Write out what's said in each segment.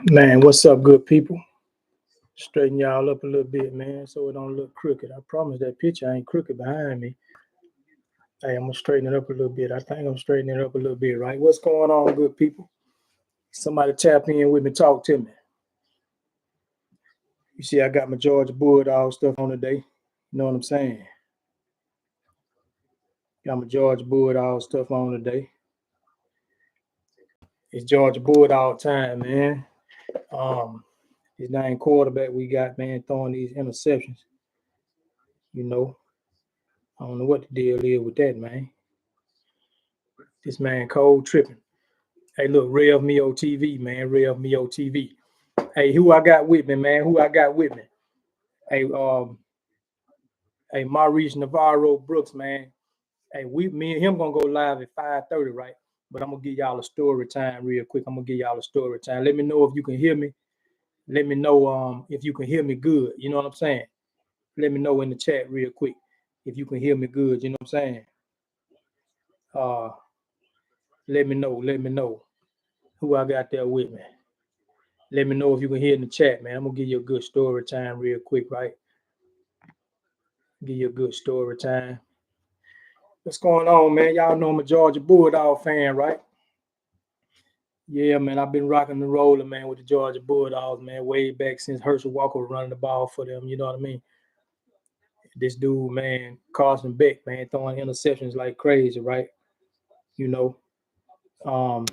Man, what's up, good people? Straighten y'all up a little bit, man, so it don't look crooked. I promise that picture ain't crooked behind me. Hey, I'm gonna straighten it up a little bit. I think I'm straightening it up a little bit, right? What's going on, good people? Somebody tap in with me, talk to me. You see, I got my Georgia Bulldog stuff on today. You know what I'm saying? Got my Georgia Bulldog stuff on today. It's Georgia Bulldog time, man. Um, his name quarterback we got, man, throwing these interceptions. You know, I don't know what the deal is with that, man. This man cold tripping. Hey, look, Rev Meo TV, man. Rev Meo TV. Hey, who I got with me, man? Who I got with me? Hey, Maurice Navarro Brooks, man. Hey, me and him gonna go live at 5:30, right? But I'm gonna give y'all a story time real quick. I'm gonna give y'all a story time. Let me know if you can hear me. Let me know if you can hear me good. You know what I'm saying? Let me know in the chat real quick if you can hear me good. You know what I'm saying? Uh, let me know. Let me know who I got there with me. Let me know if you can hear in the chat, man. I'm gonna give you a good story time real quick, right? Give you a good story time. What's going on, man? Y'all know I'm a Georgia Bulldog fan, right? Yeah, man. I've been rocking and rolling, man, with the Georgia Bulldogs, man, way back since Herschel Walker was running the ball for them. You know what I mean? This dude, man, Carson Beck, man, throwing interceptions like crazy, right? You know. Um,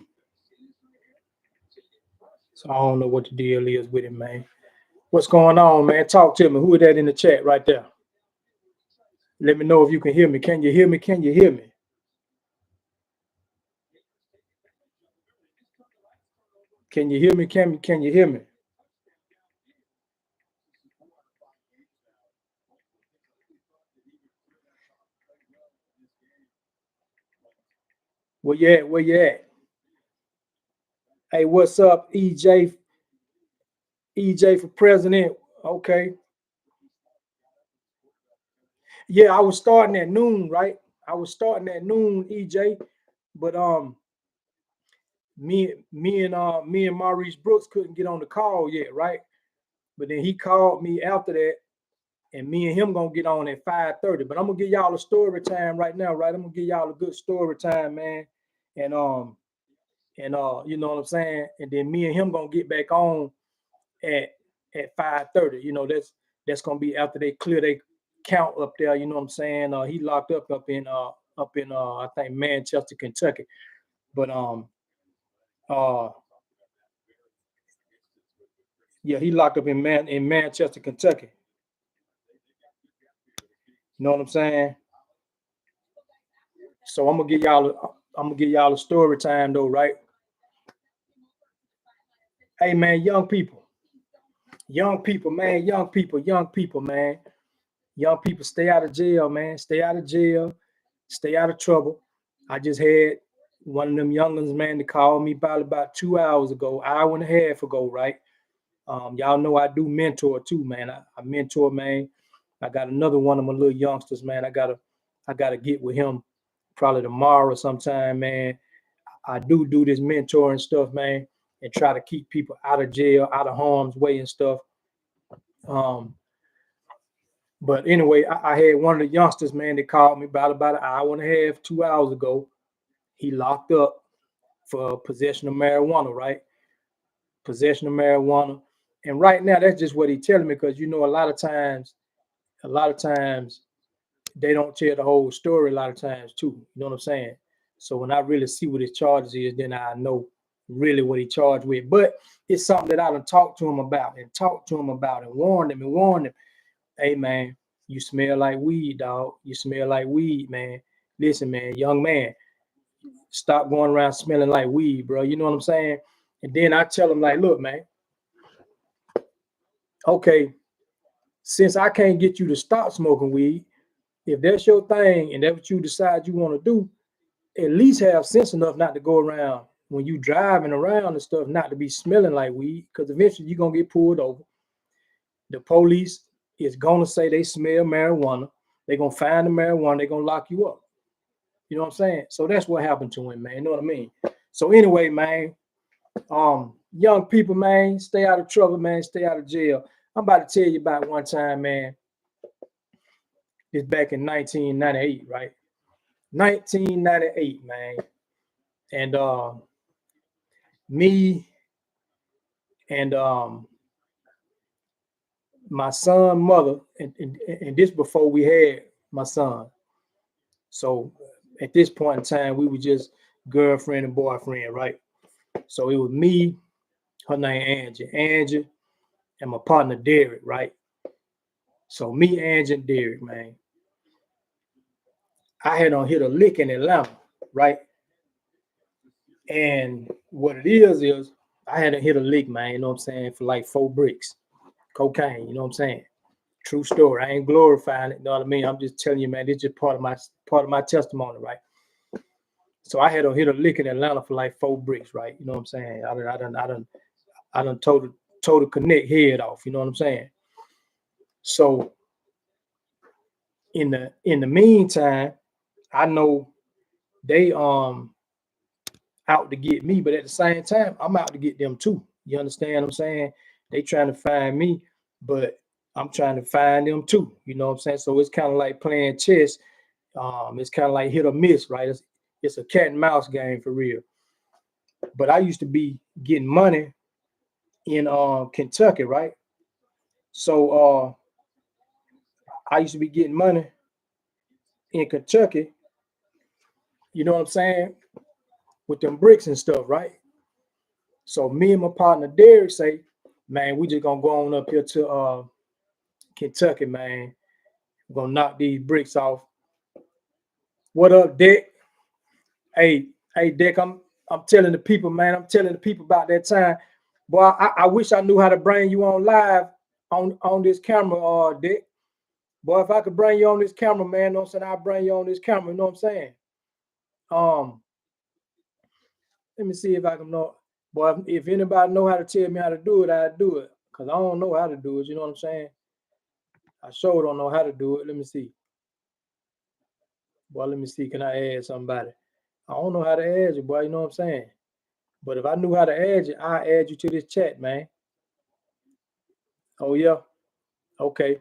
so I don't know what the deal is with him, man. What's going on, man? Talk to me. Who is that in the chat right there? Let me know if you can hear me. Can you hear me? Can you hear me? Can you hear me? Can you hear me? Where you at? Where you at? Hey, what's up, EJ? EJ for president. Okay. Yeah, I was starting at noon, right? I was starting at noon, EJ. But me and Maurice Brooks couldn't get on the call yet, right? But then he called me after that, and me and him gonna get on at 5:30. But I'm gonna give y'all a story time right now, right? I'm gonna give y'all a good story time, man. And you know what I'm saying? And then me and him gonna get back on at 5:30. You know, that's gonna be after they clear their count up there. You know what I'm saying? He locked up in I think Manchester, Kentucky. But uh yeah, he locked up in Manchester, Kentucky. You know what I'm saying? So I'm gonna give y'all a story time though, right? Hey man, young people, man, young people, man. Young people, stay out of jail, man. Stay out of jail. Stay out of trouble. I just had one of them youngins, man, to call me probably about 2 hours ago, hour and a half ago, right? Y'all know I do mentor too, man. I mentor, man. I got another one of my little youngsters, man. I gotta get with him probably tomorrow sometime, man. I do this mentoring stuff, man, and try to keep people out of jail, out of harm's way and stuff. Um, but anyway, I had one of the youngsters, man, that called me about an hour and a half, 2 hours ago. He locked up for possession of marijuana, right? Possession of marijuana. And right now, that's just what he's telling me because you know a lot of times they don't tell the whole story a lot of times too. You know what I'm saying? So when I really see what his charges is, then I know really what he charged with. But it's something that I done talked to him about and warned him. Hey man, you smell like weed, dog. You smell like weed, man. Listen, man, young man, stop going around smelling like weed, bro. You know what I'm saying? And then I tell him, like, look, man, okay, since I can't get you to stop smoking weed, if that's your thing and that's what you decide you want to do, at least have sense enough not to go around when you driving around and stuff, not to be smelling like weed, because eventually you're gonna get pulled over. The police is gonna say they smell marijuana. They're gonna find the marijuana, they're gonna lock you up. You know what I'm saying? So that's what happened to him, man. You know what I mean? So anyway, man, Young people, man, stay out of trouble, man. Stay out of jail. I'm about to tell you about one time, man. It's back in 1998, right? 1998, man. And me and my son mother, and this before we had my son. So at this point in time, we were just girlfriend and boyfriend, right? So it was me, her name Angie, and my partner Derek, right? So me, Angie, and Derek, man. I had on hit a lick in Atlanta, right? And what it is I had to hit a lick, man, you know what I'm saying, for like 4 bricks, cocaine, you know what I'm saying? True story. I ain't glorifying it, you know what I mean? I'm just telling you, man, this is just part of my testimony, right? So I had to hit a lick in Atlanta for like 4 bricks, right? You know what I'm saying? I done total connect head off, you know what I'm saying? So in the meantime, I know they out to get me, but at the same time, I'm out to get them too. You understand what I'm saying? They trying to find me, but I'm trying to find them too. You know what I'm saying? So it's kind of like playing chess. It's kind of like hit or miss, right? It's a cat and mouse game for real. But I used to be getting money in Kentucky, right? So I used to be getting money in Kentucky. You know what I'm saying? With them bricks and stuff, right? So me and my partner Derek say, man, we just gonna go on up here to Kentucky, man. We're gonna knock these bricks off. What up, Dick? Hey, Dick, I'm telling the people, man. I'm telling the people about that time. Boy, I wish I knew how to bring you on live on this camera, Dick. Boy, if I could bring you on this camera, man, you know what I'm saying? I'll bring you on this camera, you know what I'm saying? Um, Let me see if I can know. Boy, if anybody know how to tell me how to do it, I'd do it. Cause I don't know how to do it, you know what I'm saying? I sure don't know how to do it. Let me see. Boy, let me see. Can I add somebody? I don't know how to add you, boy. You know what I'm saying? But if I knew how to add you, I'll add you to this chat, man. Oh yeah. Okay.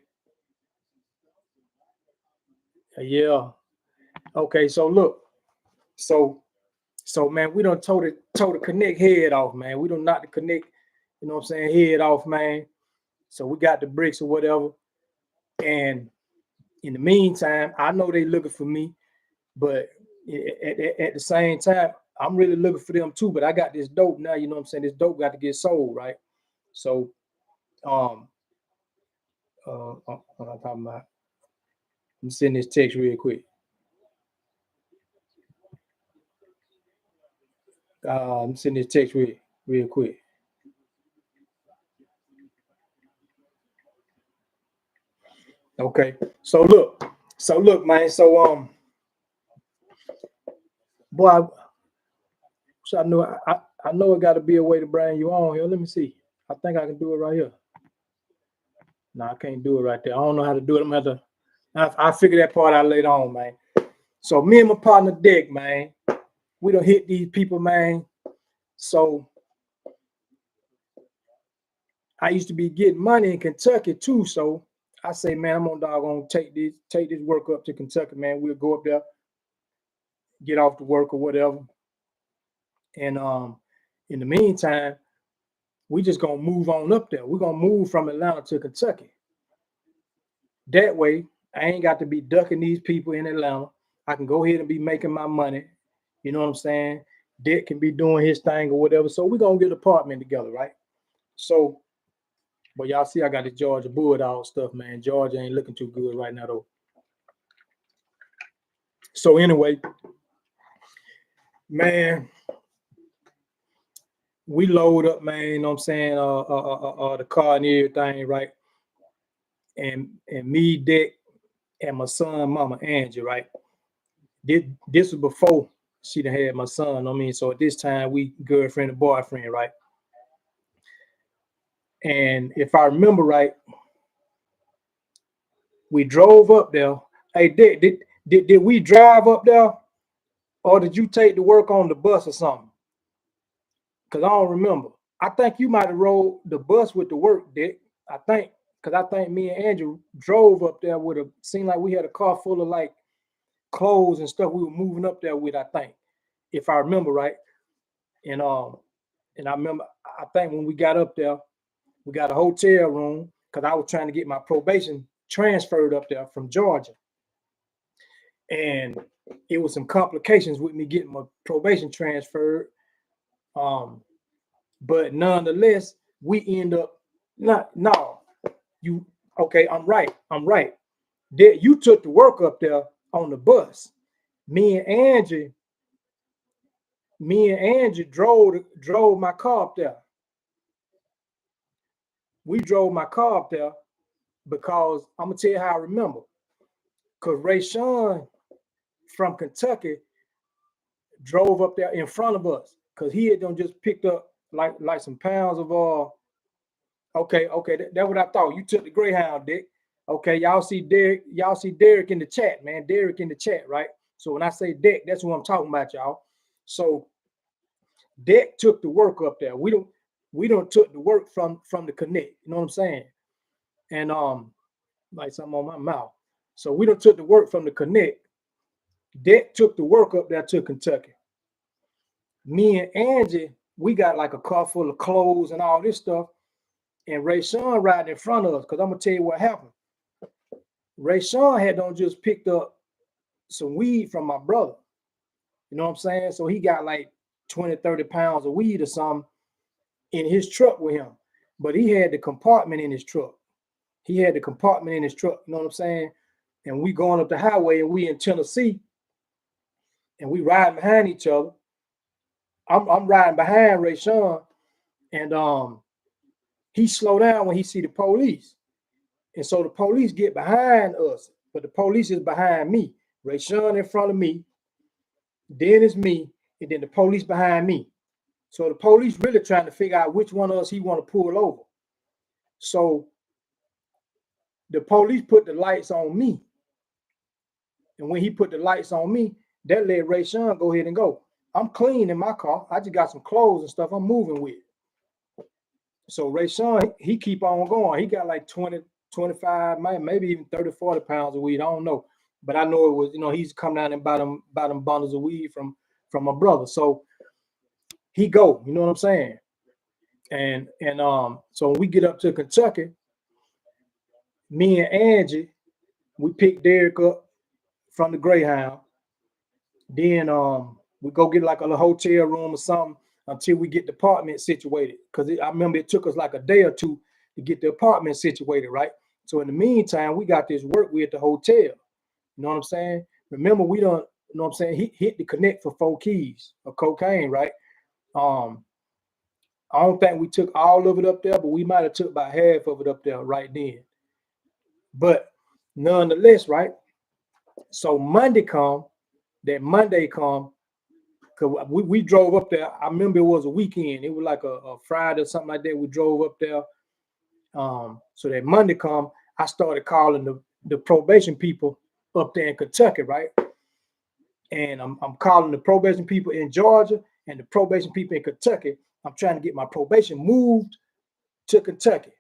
Yeah. Okay. So look. So man, we don't total connect head off, man. We don't knock the connect, you know what I'm saying, head off, man. So we got the bricks or whatever. And in the meantime, I know they looking for me, but at the same time, I'm really looking for them too. But I got this dope now, you know what I'm saying? This dope got to get sold, right? So um I'm talking about, I'm sending this text real quick. I'm sending this text real quick. Okay. So look, man. So boy, so I know it got to be a way to bring you on here. Let me see. I think I can do it right here. No, I can't do it right there. I don't know how to do it. I'm gonna have to. I figure that part out later on, man. So me and my partner Dick, man, we don't hit these people, man. So I used to be getting money in Kentucky too. So I say, man, I'm gonna take this work up to Kentucky, man. We'll go up there, get off the work or whatever. And in the meantime, we just gonna move on up there. We're gonna move from Atlanta to Kentucky. That way, I ain't got to be ducking these people in Atlanta. I can go ahead and be making my money. You know what I'm saying? Dick can be doing his thing or whatever. So we're gonna get an apartment together, right? So, but y'all see, I got the Georgia Bulldog stuff, man. Georgia ain't looking too good right now, though. So anyway, man, we load up, man. You know what I'm saying? The car and everything, right? And me, Dick, and my son, Mama Angie, right? This was before she done had my son. I mean, so at this time we girlfriend and boyfriend, right? And if I remember right, we drove up there. Hey, did we drive up there, or did you take the work on the bus or something? because I don't remember. I think you might have rode the bus with the work, Dick. I think, because I think me and Andrew drove up there with a, seemed like we had a car full of like clothes and stuff we were moving up there with, I think, if I remember right. And I remember, I think when we got up there, we got a hotel room because I was trying to get my probation transferred up there from Georgia. And it was some complications with me getting my probation transferred. But nonetheless, we end up no, you okay, I'm right. That you took the work up there on the bus. Me and Angie drove my car up there. We drove my car up there because I'm gonna tell you how I remember. Because Ray Sean from Kentucky drove up there in front of us because he had done just picked up like some pounds of okay, that's what I thought. You took the Greyhound, Dick. Okay, y'all see Derek in the chat, man. Derek in the chat, right? So when I say Dick, that's what I'm talking about, y'all. So Dick took the work up there. We don't took the work from the Connect. You know what I'm saying? And like something on my mouth. So we don't took the work from the Connect. Dick took the work up there to Kentucky. Me and Angie, we got like a car full of clothes and all this stuff. And Ray Sean riding in front of us, because I'm gonna tell you what happened. Ray Sean had done just picked up some weed from my brother. You know what I'm saying? So he got like 20, 30 pounds of weed or something in his truck with him. But he had the compartment in his truck. You know what I'm saying? And we going up the highway and we in Tennessee and we riding behind each other. I'm riding behind Ray Sean, and he slow down when he see the police. And so the police get behind us, but the police is behind me. Ray Sean in front of me, then it's me, and then the police behind me. So the police really trying to figure out which one of us he want to pull over. So the police put the lights on me. And when he put the lights on me, that let Ray Sean go ahead and go. I'm clean in my car. I just got some clothes and stuff I'm moving with. So Ray Sean, he keep on going. He got like 20, 25, maybe even 30, 40 pounds of weed. I don't know. But I know it was, he's come down and buy them bundles of weed from my brother. So he go, you know what I'm saying? And so when we get up to Kentucky, me and Angie, we pick Derek up from the Greyhound. Then we go get like a hotel room or something until we get the apartment situated. Because I remember it took us like a day or two to get the apartment situated, right? So in the meantime, we got this work. We at the hotel. You know what I'm saying? Remember, we don't, you know what I'm saying? He hit the Connect for 4 keys of cocaine, right? I don't think we took all of it up there, but we might have took about half of it up there right then. But nonetheless, right? So Monday come, because we drove up there. I remember it was a weekend. It was like a Friday or something like that. We drove up there. So that Monday come, I started calling the probation people up there in Kentucky, right? And I'm calling the probation people in Georgia and the probation people in Kentucky. I'm trying to get my probation moved to Kentucky.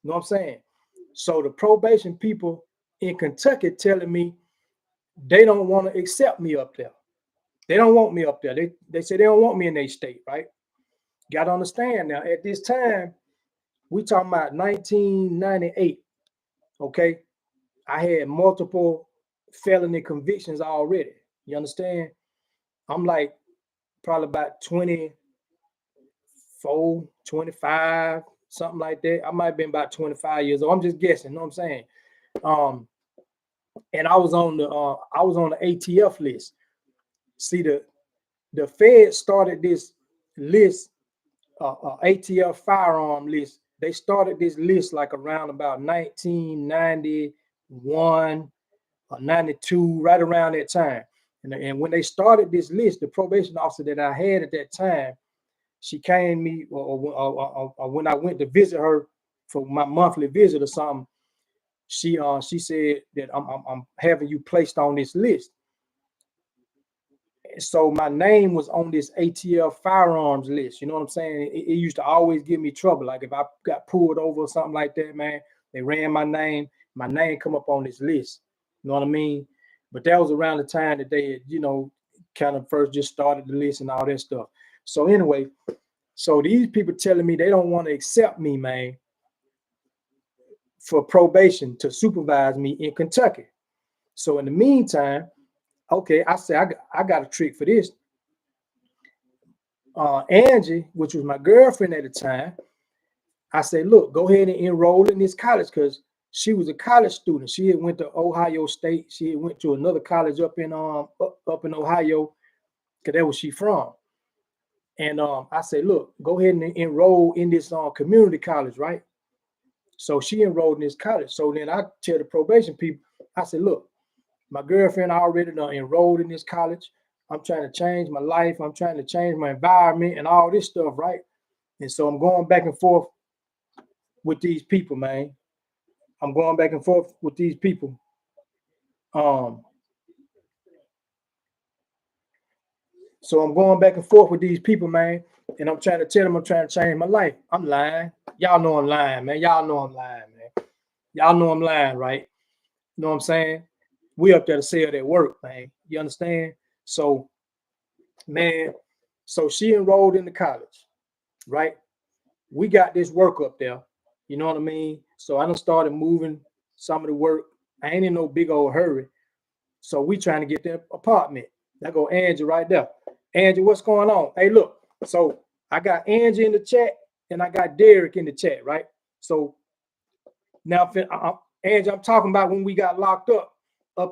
You know what I'm saying? So the probation people in Kentucky telling me they don't want to accept me up there. They don't want me up there. They say they don't want me in their state, right? Got to understand now, at this time, we talking about 1998, okay? I had multiple felony convictions already. You understand? I'm like probably about 24, 25, something like that. I might have been about 25 years old. I'm just guessing, you know what I'm saying? And I was on the ATF list. See, the Fed started this list, ATF firearm list. They started this list like around about 1991 or 92, right around that time. And when they started this list, the probation officer that I had at that time, she came to me, or when I went to visit her for my monthly visit or something, she said that I'm having you placed on this list. So my name was on this ATL firearms list. You know what I'm saying? It used to always give me trouble. Like if I got pulled over or something like that, man, they ran my name come up on this list. You know what I mean? But that was around the time that they had, kind of first just started the list and all that stuff. So anyway, so these people telling me they don't want to accept me, man, for probation to supervise me in Kentucky. So in the meantime, okay, I said I got a trick for this. Angie, which was my girlfriend at the time, I said, look, go ahead and enroll in this college because she was a college student. She had went to Ohio State. She had went to another college up in Ohio, because that was she from. And I said, look, go ahead and enroll in this community college, right? So she enrolled in this college. So then I tell the probation people, I said, look, my girlfriend already enrolled in this college. I'm trying to change my life. I'm trying to change my environment and all this stuff, right? And so I'm going back and forth with these people, man. I'm going back and forth with these people. So I'm going back and forth with these people, man. And I'm trying to tell them I'm trying to change my life. I'm lying. Y'all know I'm lying, man. Y'all know I'm lying, man. Y'all know I'm lying, right? You know what I'm saying? We up there to sell that work, man. You understand? So, man, so she enrolled in the college, right? We got this work up there. You know what I mean? So I done started moving some of the work. I ain't in no big old hurry. So we trying to get that apartment. There go Angie right there. Angie, what's going on? Hey, look. So I got Angie in the chat and I got Derek in the chat, right? So now, Angie, I'm talking about when we got locked up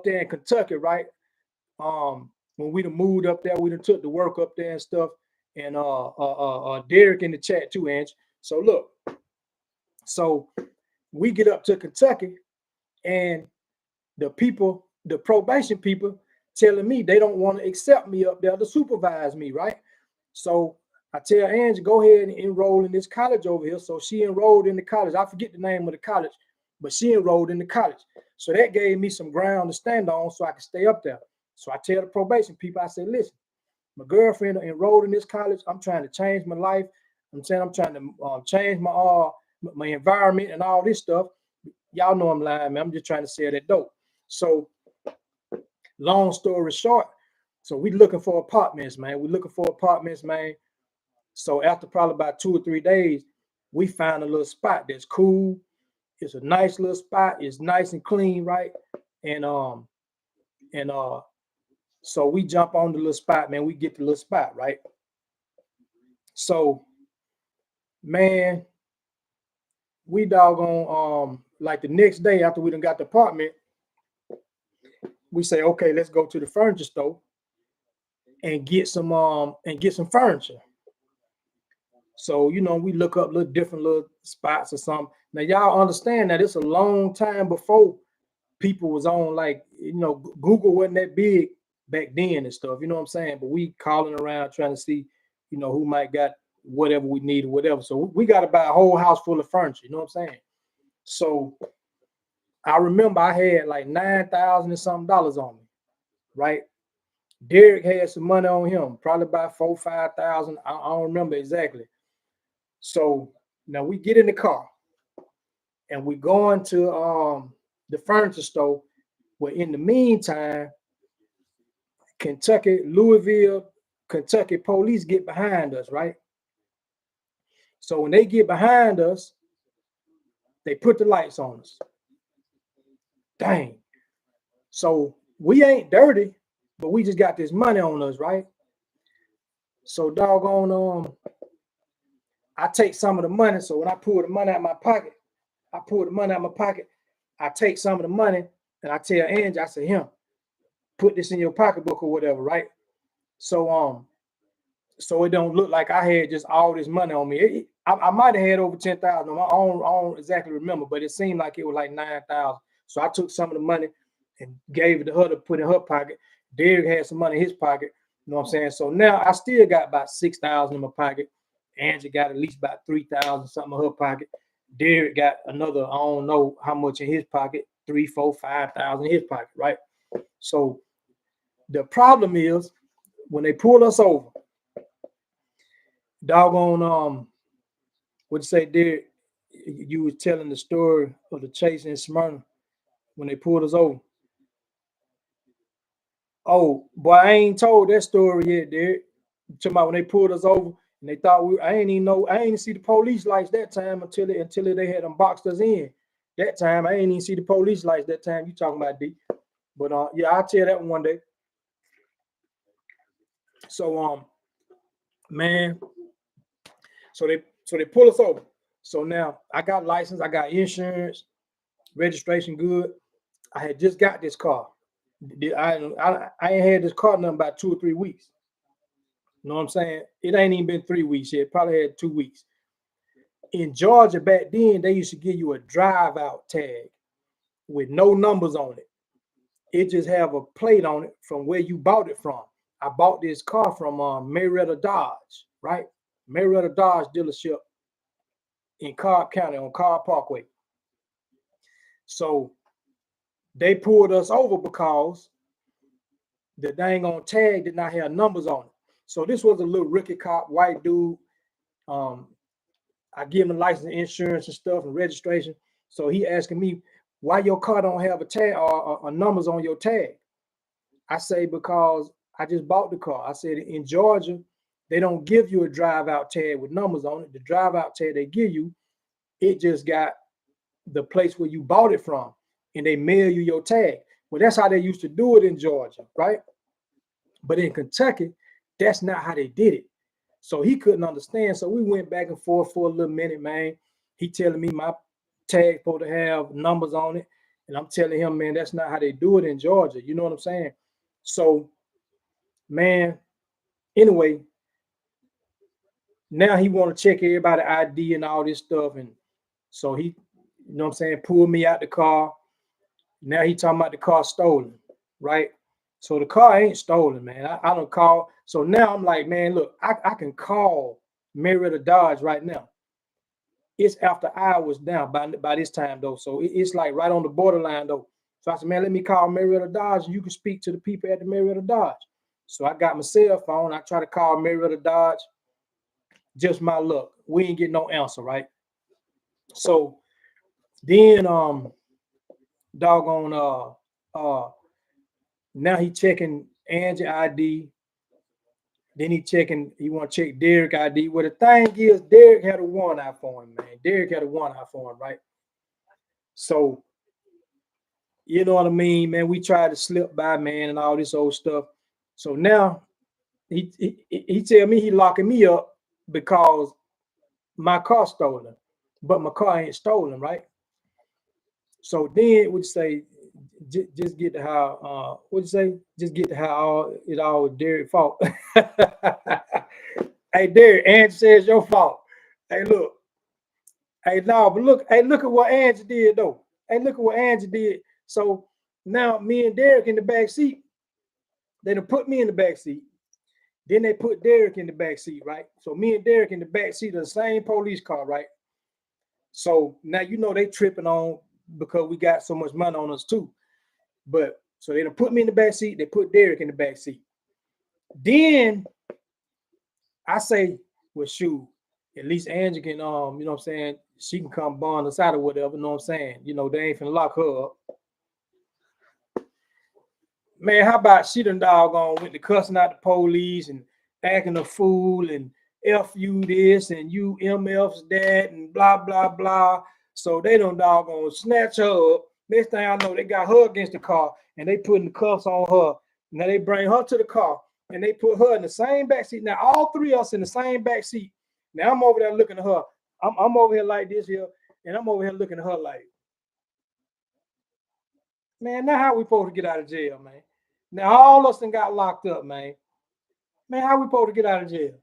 there in Kentucky, right? When we done moved up there, we done took the work up there and stuff. And Derek in the chat too, Angie. So look, so we get up to Kentucky and the people, the probation people telling me they don't want to accept me up there to supervise me, right? So I tell Angie, go ahead and enroll in this college over here. So she enrolled in the college. I forget the name of the college, but she enrolled in the college. So that gave me some ground to stand on so I could stay up there. So I tell the probation people, I say, listen, my girlfriend enrolled in this college. I'm trying to change my life. I'm saying I'm trying to change my environment and all this stuff. Y'all know I'm lying, man. I'm just trying to sell that dope. So long story short, so we looking for apartments, man. We looking for apartments, man. So after probably about 2 or 3 days, we found a little spot that's cool. It's a nice little spot. It's nice and clean, right? And so we jump on the little spot, man. We get the little spot, right? So, man, we doggone like the next day after we done got the apartment, we say, okay, let's go to the furniture store and get some furniture. So, we look up different little spots or something. Now, y'all understand that it's a long time before people was on, like, Google wasn't that big back then and stuff, you know what I'm saying? But we calling around trying to see, who might got whatever we need or whatever. So we got to buy a whole house full of furniture, you know what I'm saying? So I remember I had like $9,000 and something on me, right? Derek had some money on him, probably about 4,000, 5,000. I don't remember exactly. So now we get in the car and we going to the furniture store. Where in the meantime, Louisville, Kentucky police get behind us, right? So when they get behind us, they put the lights on us. Dang. So we ain't dirty, but we just got this money on us, right? So doggone, I take some of the money. So when I pull the money out of my pocket, I take some of the money and I tell Angie, I say, put this in your pocketbook or whatever, right? So so it don't look like I had just all this money on me. I might have had over 10,000 on my own. I don't exactly remember, but it seemed like it was like 9,000. So I took some of the money and gave it to her to put in her pocket. Derek had some money in his pocket. You know what I'm saying? So now I still got about 6,000 in my pocket. Angie got at least about 3,000 something in her pocket. Derek got another, I don't know how much in his pocket, 3,000, 4,000, 5,000 in his pocket, right? So the problem is when they pulled us over, doggone what you say, Derek? You was telling the story of the chase in Smyrna when they pulled us over. Oh, boy, I ain't told that story yet, Derek. Talking about when they pulled us over and they thought I ain't even know, I ain't even see the police lights that time until they had them boxed us in. That time I ain't even see the police lights that time. You talking about D. But yeah, I'll tell that one day. So man, so they pull us over. So now I got license, I got insurance, registration good. I had just got this car. I ain't had this car nothing about 2 or 3 weeks. You know what I'm saying? It ain't even been 3 weeks yet. Probably had 2 weeks. In Georgia back then, they used to give you a drive out tag with no numbers on it. It just have a plate on it from where you bought it from. I bought this car from Marietta Dodge, right? Marietta Dodge dealership in Cobb County on Cobb Parkway. So they pulled us over because the dang on tag did not have numbers on it. So this was a little rookie cop, white dude. I give him the license, insurance, and stuff, and registration. So he asking me why your car don't have a tag or numbers on your tag. I say because I just bought the car. I said in Georgia, they don't give you a drive out tag with numbers on it. The drive out tag they give you, it just got the place where you bought it from, and they mail you your tag. Well, that's how they used to do it in Georgia, right? But in Kentucky, that's not how they did it. So he couldn't understand. So we went back and forth for a little minute, man. He telling me my tag supposed to have numbers on it. And I'm telling him, man, that's not how they do it in Georgia. You know what I'm saying? So, man, anyway, now he want to check everybody ID and all this stuff. And so he, you know what I'm saying, pulled me out the car. Now he talking about the car stolen, right? So the car ain't stolen, man. I don't call. So now I'm like, man, look, I can call Marietta Dodge right now. It's after hours now by this time though. So it's like right on the borderline though. So I said, man, let me call Marietta Dodge and you can speak to the people at the Marietta Dodge. So I got my cell phone. I try to call Marietta Dodge. Just my luck. We ain't getting no answer, right? So then doggone now he checking Angie ID. Then he want to check Derek ID. Well, the thing is, Derek had a one eye for him, man. Derek had a one eye for him, right? So, you know what I mean, man? We tried to slip by, man, and all this old stuff. So now he tell me he locking me up because my car stolen, but my car ain't stolen, right? So then would say, just get to how what'd you say? Just get to how it all was Derek fault. Hey Derek, Angie says your fault. Hey look, hey no, but look, hey look at what Angie did though. Hey look at what Angie did. So now me and Derek in the back seat. They done put me in the back seat. Then they put Derek in the back seat, right? So me and Derek in the back seat of the same police car, right? So now you know they tripping on because we got so much money on us too. But so they done put me in the back seat. They put Derek in the back seat. Then I say, well, shoot, at least Angie can, you know what I'm saying? She can come bond us out or whatever, you know what I'm saying? You know, they ain't finna lock her up. Man, how about she done doggone went to cussing out the police and acting a fool and F you this and you MF's that and blah, blah, blah. So they done doggone snatch her up. Next thing I know, they got her against the car and they putting the cuffs on her. Now they bring her to the car and they put her in the same back seat. Now all three of us in the same back seat. Now I'm over there looking at her. I'm over here like this here, and I'm over here looking at her like, man, now how we supposed to get out of jail, man? Now all of us got locked up, man. Man, how we supposed to get out of jail?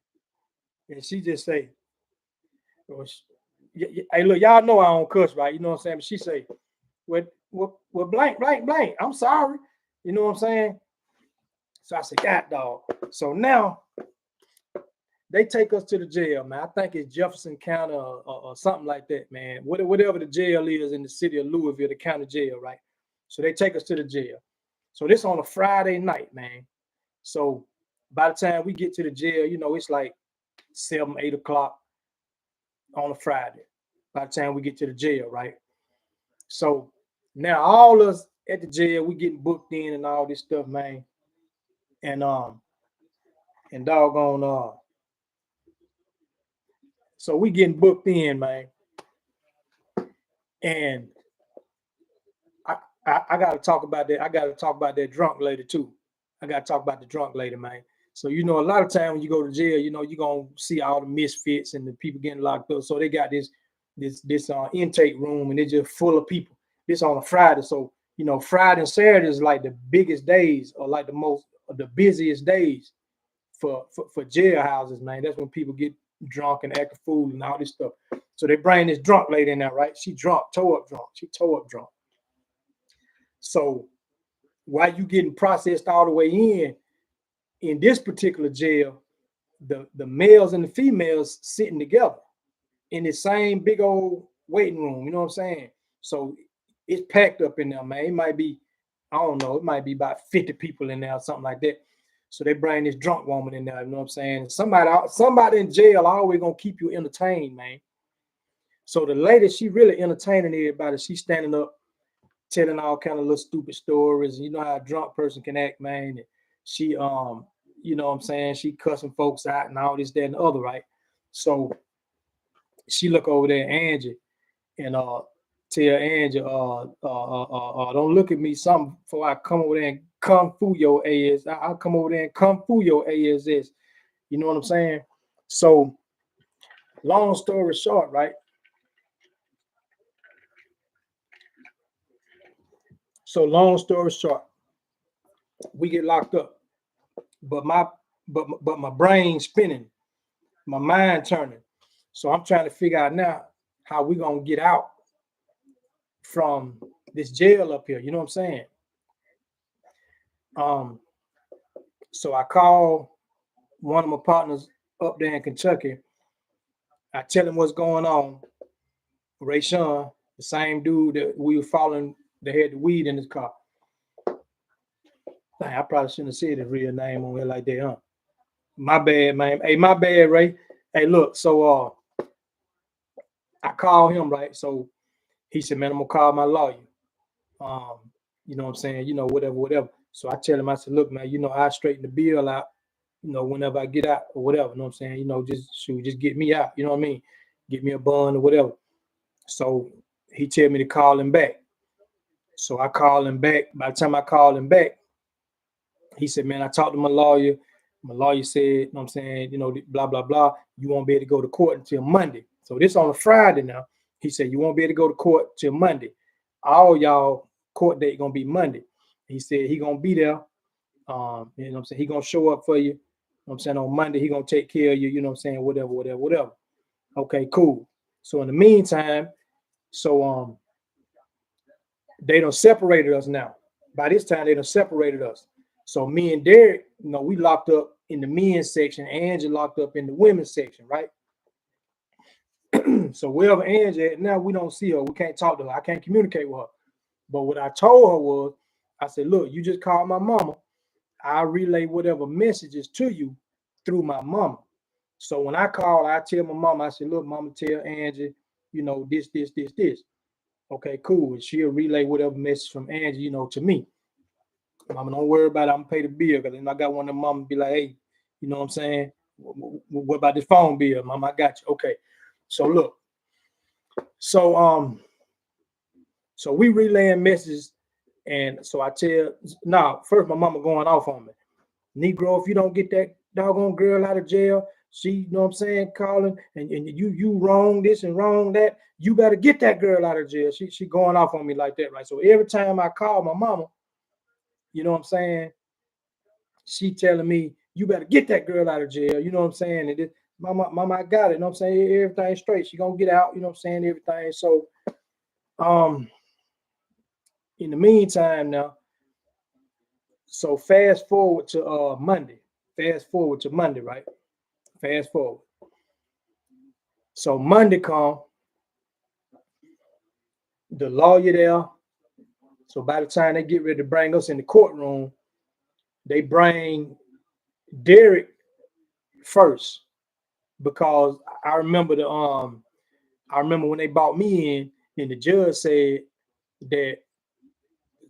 And she just say, well, hey, look, y'all know I don't cuss, right? You know what I'm saying? But she say, well, blank, blank, blank. I'm sorry. You know what I'm saying? So I said, God, dog. So now they take us to the jail, man. I think it's Jefferson County or something like that, man. Whatever the jail is in the city of Louisville, the county jail, right? So they take us to the jail. So this on a Friday night, man. So by the time we get to the jail, you know, it's like 7, 8 o'clock on a Friday. By the time we get to the jail, right? So now all us at the jail, we getting booked in and all this stuff, man. And and doggone so we getting booked in, man. And I gotta talk about that. I gotta talk about that drunk lady too. I gotta talk about the drunk lady, man. So you know, a lot of time when you go to jail, you know, you're gonna see all the misfits and the people getting locked up. So they got this intake room and it's just full of people. This on a Friday. So you know, Friday and Saturday is like the biggest days or like the busiest days for jail houses, man. That's when people get drunk and act a fool and all this stuff. So they bring this drunk lady in there, right? She drunk, toe up drunk. She toe up drunk. So while you getting processed all the way in this particular jail, the males and the females sitting together in the same big old waiting room. You know what I'm saying? So it's packed up in there, man. It might be, I don't know, it might be about 50 people in there or something like that. So they bring this drunk woman in there. You know what I'm saying? Somebody in jail always gonna keep you entertained, man. So the lady, she really entertaining everybody. She's standing up telling all kind of little stupid stories. You know how a drunk person can act, man. And she you know what I'm saying, she cussing folks out and all this, that, and the other, right? So she look over there, Angie, and tell Angie, don't look at me something before I come over there and kung fu your ass. I'll come over there and kung fu your ass. You know what I'm saying? So long story short, right? So long story short, we get locked up, but my brain spinning, my mind turning. So I'm trying to figure out now how we gonna get out from this jail up here. You know what I'm saying? Um, so I call one of my partners up there in Kentucky. I tell him what's going on. Ray Sean, the same dude that we were following that had the weed in his car. Dang, I probably shouldn't have said his real name on here like that, huh? My bad, man. Hey, my bad, Ray. Hey, look, so I called him, right? So he said, man, I'm gonna call my lawyer. Um, you know what I'm saying? You know, whatever. So I tell him, I said, look, man, you know, I straighten the bill out, you know, whenever I get out or whatever. You know what I'm saying? You know, just get me out. You know what I mean? Get me a bond or whatever. So he tell me to call him back. So I call him back. By the time I call him back, he said, man, I talked to my lawyer. My lawyer said, you know what I'm saying, you know, blah, blah, blah. You won't be able to go to court until Monday. So this on a Friday now. He said, you won't be able to go to court till Monday. All y'all court date gonna be Monday. He said he gonna be there. You know what I'm saying? He gonna show up for you. You know what I'm saying? On Monday, he gonna take care of you, you know what I'm saying? Whatever. Okay, cool. So in the meantime, so they done separated us now. By this time, they done separated us. So me and Derek, you know, we locked up in the men's section. Angie locked up in the women's section, right? So wherever Angie at, now we don't see her. We can't talk to her. I can't communicate with her. But what I told her was, I said, look, you just call my mama. I'll relay whatever messages to you through my mama. So when I call, I tell my mama, I said, look, mama, tell Angie, you know, this. Okay, cool. And she'll relay whatever message from Angie, you know, to me. Mama, don't worry about it. I'm gonna pay the bill because then I got one of them mama be like, hey, you know what I'm saying? What about this phone bill? Mama, I got you. Okay. So look, so so we relaying messages, and so I tell now first my mama going off on me. Negro, if you don't get that doggone girl out of jail, she, you know what I'm saying, calling and you wrong this and wrong that. You better get that girl out of jail. She going off on me like that, right? So every time I call my mama, you know what I'm saying, she telling me, you better get that girl out of jail. You know what I'm saying? And it, mama, I got it. You know what I'm saying? Everything's straight. She gonna get out, you know what I'm saying? Everything. So um in the meantime now, so fast forward to Monday. Fast forward to Monday, right? Fast forward. So Monday come, the lawyer there. So by the time they get ready to bring us in the courtroom, they bring Derek first, because I remember I remember when they brought me in, and the judge said that,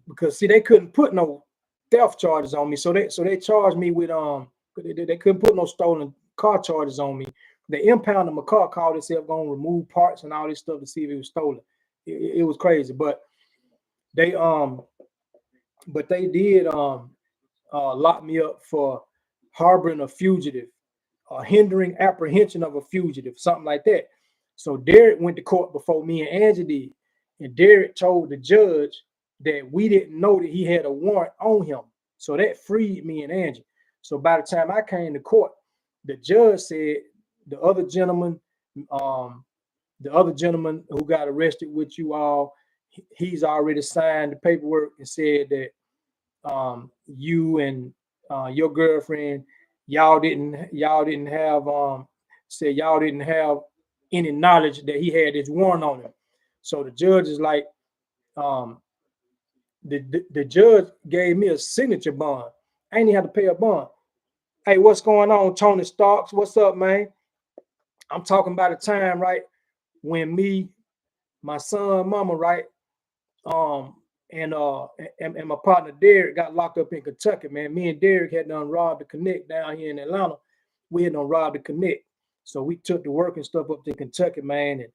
because see, they couldn't put no theft charges on me, so they charged me with they couldn't put no stolen car charges on me. They impounded my car, called itself going to remove parts and all this stuff to see if it was stolen. It was crazy, they um but they did lock me up for harboring a fugitive, hindering apprehension of a fugitive, something like that. So Derek went to court before me and Angie did, and Derek told the judge that we didn't know that he had a warrant on him. So that freed me and Angie. So by the time I came to court, the judge said the other gentleman, um, the other gentleman who got arrested with you all, he's already signed the paperwork and said that you and your girlfriend, y'all didn't have said y'all didn't have any knowledge that he had this warrant on him. So the judge is like, um, the judge gave me a signature bond. I ain't even have to pay a bond. Hey, what's going on, Tony Starks? What's up, man? I'm talking about a time, right, when me, my son, mama, right, um, and my partner Derek got locked up in Kentucky, man. Me and Derek had done robbed the Connect down here in Atlanta. We had done robbed the Connect. So we took the work and stuff up to Kentucky, man, and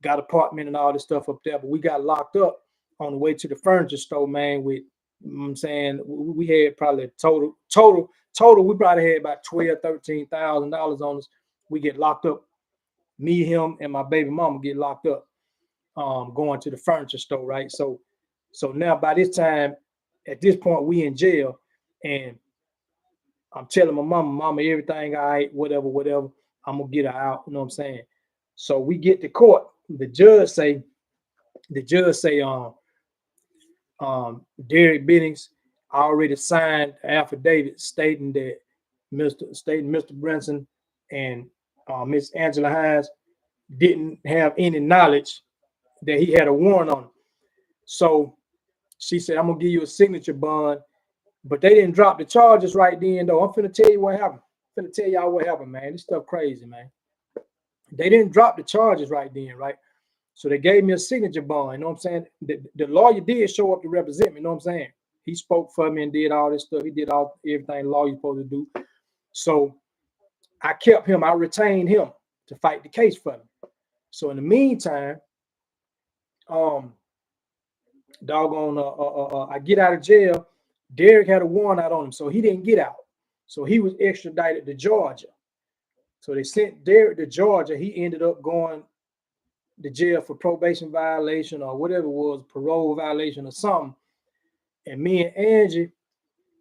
got apartment and all this stuff up there. But we got locked up on the way to the furniture store, man, with, you know what I'm saying, we had probably total, we probably had about $12,000-$13,000 on us. We get locked up. Me, him, and my baby mama get locked up, going to the furniture store, right? So now by this time, at this point, we in jail, and I'm telling my mama, everything all right, whatever. I'm gonna get her out. You know what I'm saying? So we get to court. The judge say, Derek Bennings already signed an affidavit stating that Mr. Branson and Miss Angela Hines didn't have any knowledge that he had a warrant on him. So she said, I'm gonna give you a signature bond, but they didn't drop the charges right then though. I'm finna tell you what happened. I'm finna tell y'all what happened, man. This stuff crazy, man. They didn't drop the charges right then, right? So they gave me a signature bond. You know what I'm saying? The lawyer did show up to represent me. You know what I'm saying? He spoke for me and did all this stuff. He did everything lawyer's supposed to do. So I kept him. I retained him to fight the case for me. So in the meantime, um, doggone, I get out of jail. Derek had a warrant out on him, so he didn't get out. So he was extradited to Georgia. So they sent Derek to Georgia. He ended up going to jail for probation violation or whatever it was, parole violation or something. And me and Angie,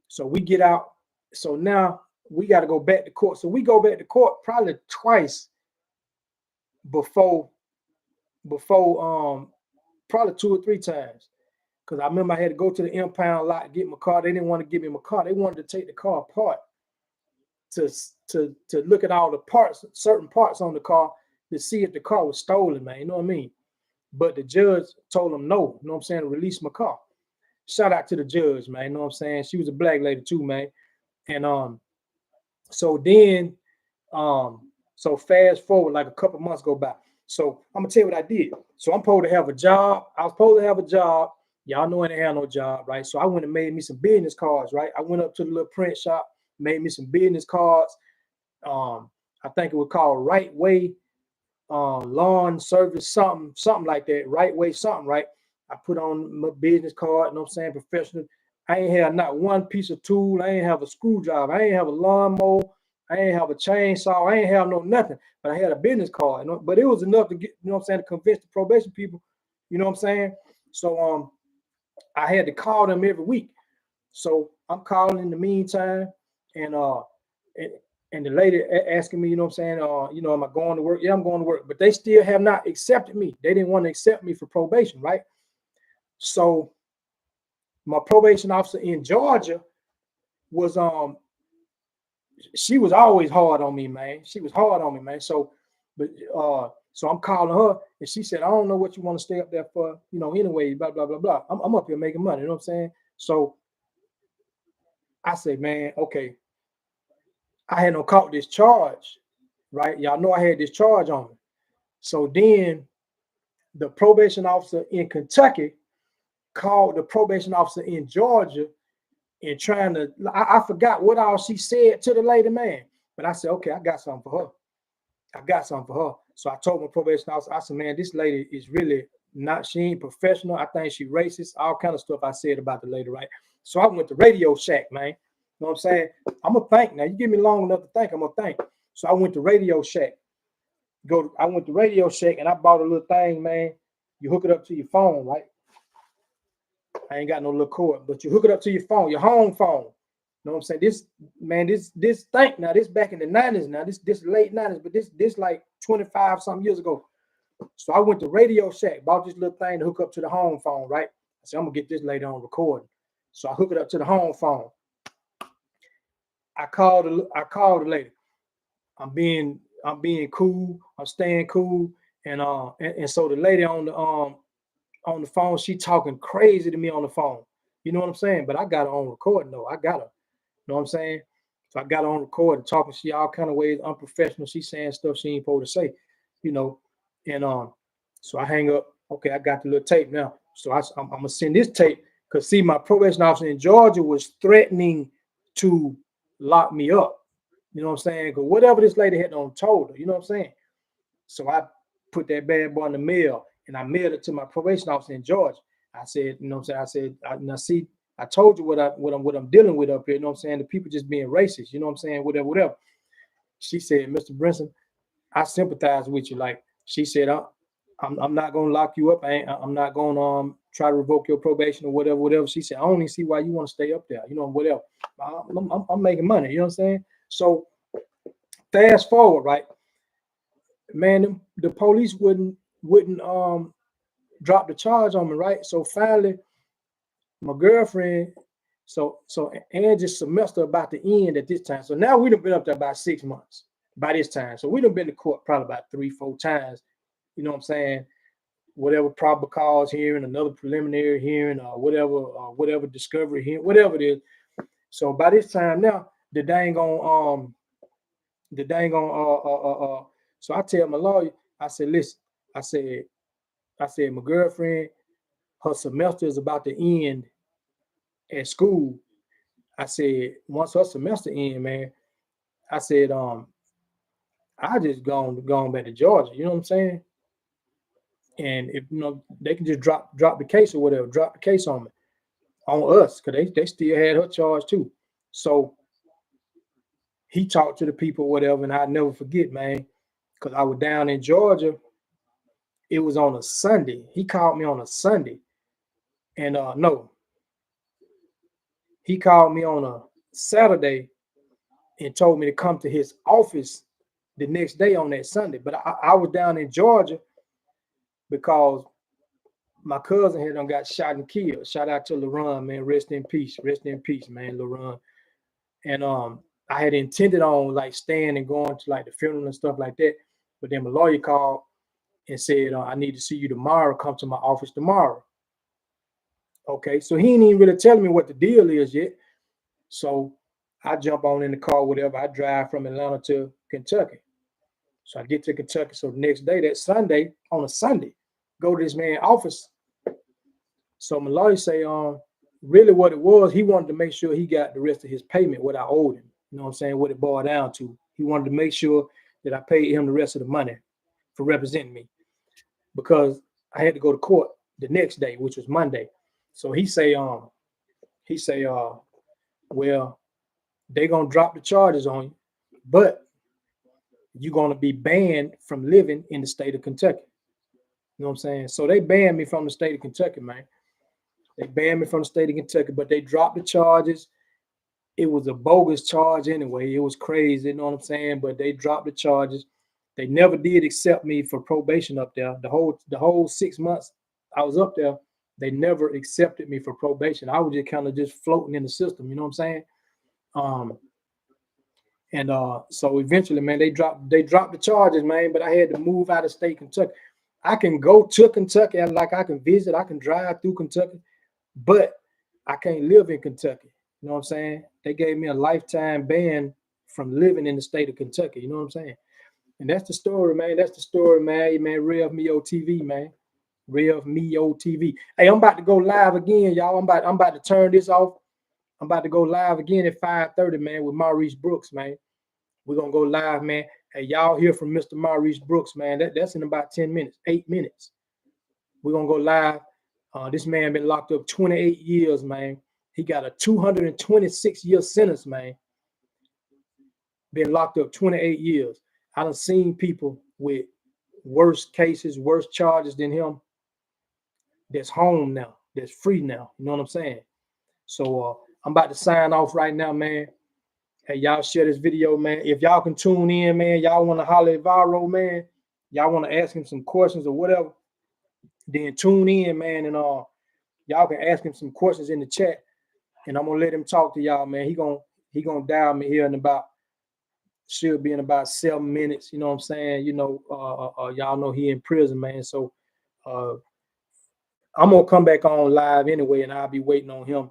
so we get out. So now we got to go back to court. So we go back to court probably twice before probably 2 or 3 times. Because I remember I had to go to the impound lot to get my car. They didn't want to give me my car. They wanted to take the car apart to look at all the parts, certain parts on the car, to see if the car was stolen, man. You know what I mean? But the judge told them no, you know what I'm saying, to release my car. Shout out to the judge, man. You know what I'm saying? She was a black lady too, man. And so then so fast forward, like a couple months go by. So I'm gonna tell you what I did. So I'm supposed to have a job. I was supposed to have a job. Y'all know I didn't have no job, right? So I went and made me some business cards, right? I went up to the little print shop, made me some business cards. I think it was called Right Way lawn service, something like that, Right Way, something, right? I put on my business card, you know what I'm saying, professional. I ain't have not one piece of tool. I ain't have a screwdriver. I ain't have a lawnmower. I ain't have a chainsaw. I ain't have no nothing. But I had a business card, you know, but it was enough to get, you know what I'm saying, to convince the probation people, you know what I'm saying? So I had to call them every week. So I'm calling in the meantime, and and, and the lady asking me, you know what I'm saying, am I going to work? Yeah, I'm going to work. But they still have not accepted me. They didn't want to accept me for probation, right? So my probation officer in Georgia was she was always hard on me, man. She was hard on me, man. So I'm calling her, and she said, I don't know what you want to stay up there for, anyway, blah, blah, blah, blah. I'm up here making money, you know what I'm saying? So I said, man, okay, I had no caught this charge, right? Y'all know I had this charge on me. So then the probation officer in Kentucky called the probation officer in Georgia and trying to, I forgot what all she said to the lady, man. But I said, okay, I got something for her. I got something for her. So I told my probation officer, I said, man, this lady is really not, she ain't professional. I think she racist, all kind of stuff I said about the lady, right? So I went to Radio Shack, man. You know what I'm saying? I'm going to think now. You give me long enough to think, I'm going to think. So I went to Radio Shack. I went to Radio Shack and I bought a little thing, man. You hook it up to your phone, right? I ain't got no little cord, but you hook it up to your phone, your home phone. You know what I'm saying? This, man, this thing now, this back in the 90s now, this late 90s, but this like 25 something years ago. So I went to Radio Shack, bought this little thing to hook up to the home phone, right? I said, I'm gonna get this lady on recording. So I hook it up to the home phone. I called the lady. I'm being cool, I'm staying cool. And so the lady on the phone, she talking crazy to me on the phone. You know what I'm saying? But I got her on recording though. I got her. You know what I'm saying? So I got her on recording, talking she all kind of ways unprofessional. She's saying stuff she ain't supposed to say, you know. And so I hang up. Okay, I got the little tape now. So I'm gonna send this tape because see, my probation officer in Georgia was threatening to lock me up. You know what I'm saying? Because whatever this lady had on told her, you know what I'm saying? So I put that bad boy in the mail and I mailed it to my probation officer in Georgia. I said, you know what I'm saying? I said, now see, I told you what I'm dealing with up here. You know what I'm saying? The people just being racist. You know what I'm saying? Whatever. She said, Mr. Brinson, I sympathize with you. Like she said, I'm not gonna lock you up. I'm not gonna try to revoke your probation or whatever. She said, I don't even see why you want to stay up there. You know, whatever. I'm making money. You know what I'm saying? So fast forward, right? Man, the police wouldn't drop the charge on me, right? So finally, my girlfriend, so Angie's semester about to end at this time. So now we've been up there about 6 months by this time. So we've been to court probably about 3-4 times. You know what I'm saying? Whatever probable cause hearing, another preliminary hearing, or whatever discovery hearing, whatever it is. So by this time now, the dang on so I tell my lawyer, I said, listen, I said, my girlfriend, her semester is about to end at school. I said, once her semester end, man, I said, I just gone back to Georgia. You know what I'm saying? And if they can just drop the case or whatever, drop the case on me, on us, because they still had her charge too. So he talked to the people, whatever, and I never forget, man, because I was down in Georgia. It was on a Sunday. He called me on a Sunday. And no, he called me on a Saturday and told me to come to his office the next day on that Sunday. But I was down in Georgia because my cousin had done got shot and killed. Shout out to LaRon, man. Rest in peace, man, LaRon. And I had intended on like staying and going to like the funeral and stuff like that. But then my lawyer called and said, I need to see you tomorrow. Come to my office tomorrow. Okay, so he ain't even really telling me what the deal is yet. So I jump on in the car, whatever. I drive from Atlanta to Kentucky. So I get to Kentucky. So the next day, that Sunday, on a Sunday, go to this man's office. So my lawyer say, really what it was, he wanted to make sure he got the rest of his payment, what I owed him. You know what I'm saying? What it boiled down to. He wanted to make sure that I paid him the rest of the money for representing me, because I had to go to court the next day, which was Monday. So he say, well, they're gonna drop the charges on you, but you're gonna be banned from living in the state of Kentucky. You know what I'm saying? So they banned me from the state of Kentucky, man. They banned me from the state of Kentucky, but they dropped the charges. It was a bogus charge anyway. It was crazy, you know what I'm saying? But they dropped the charges. They never did accept me for probation up there. The whole 6 months I was up there, they never accepted me for probation. I was just kind of just floating in the system, you know what I'm saying? So eventually, man, they dropped the charges, man. But I had to move out of state Kentucky. I can go to Kentucky and like I can visit, I can drive through Kentucky, but I can't live in Kentucky. You know what I'm saying? They gave me a lifetime ban from living in the state of Kentucky. You know what I'm saying? And that's the story, man. That's the story, man. Hey, man, Rev Meo TV, man. Rev Meo TV. Hey, I'm about to go live again, y'all. I'm about to turn this off. I'm about to go live again at 5:30, man, with Maurice Brooks, man. We're gonna go live, man. Hey, y'all hear from Mr. Maurice Brooks, man. That's in about 10 minutes, 8 minutes. We're gonna go live. This man been locked up 28 years, man. He got a 226-year sentence, man. Been locked up 28 years. I done seen people with worse cases, worse charges than him that's home now, that's free now. You know what I'm saying? So I'm about to sign off right now, man. Hey, y'all share this video, man. If y'all can tune in, man, y'all want to holler at Varo, man. Y'all want to ask him some questions or whatever, then tune in, man, and y'all can ask him some questions in the chat, and I'm gonna let him talk to y'all, man. He gonna dial me here in about, should be in about 7 minutes. You know what I'm saying? You know, y'all know he in prison, man. So I'm gonna come back on live anyway, and I'll be waiting on him.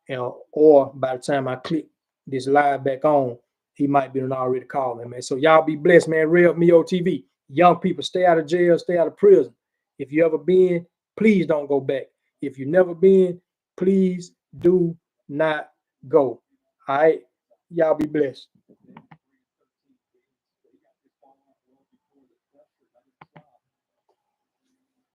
You know, or by the time I click this live back on, he might be already calling, man. So y'all be blessed, man. Rev Meo TV. Young people, stay out of jail, stay out of prison. If you ever been, please don't go back. If you never been, please do not go. All right. Y'all be blessed.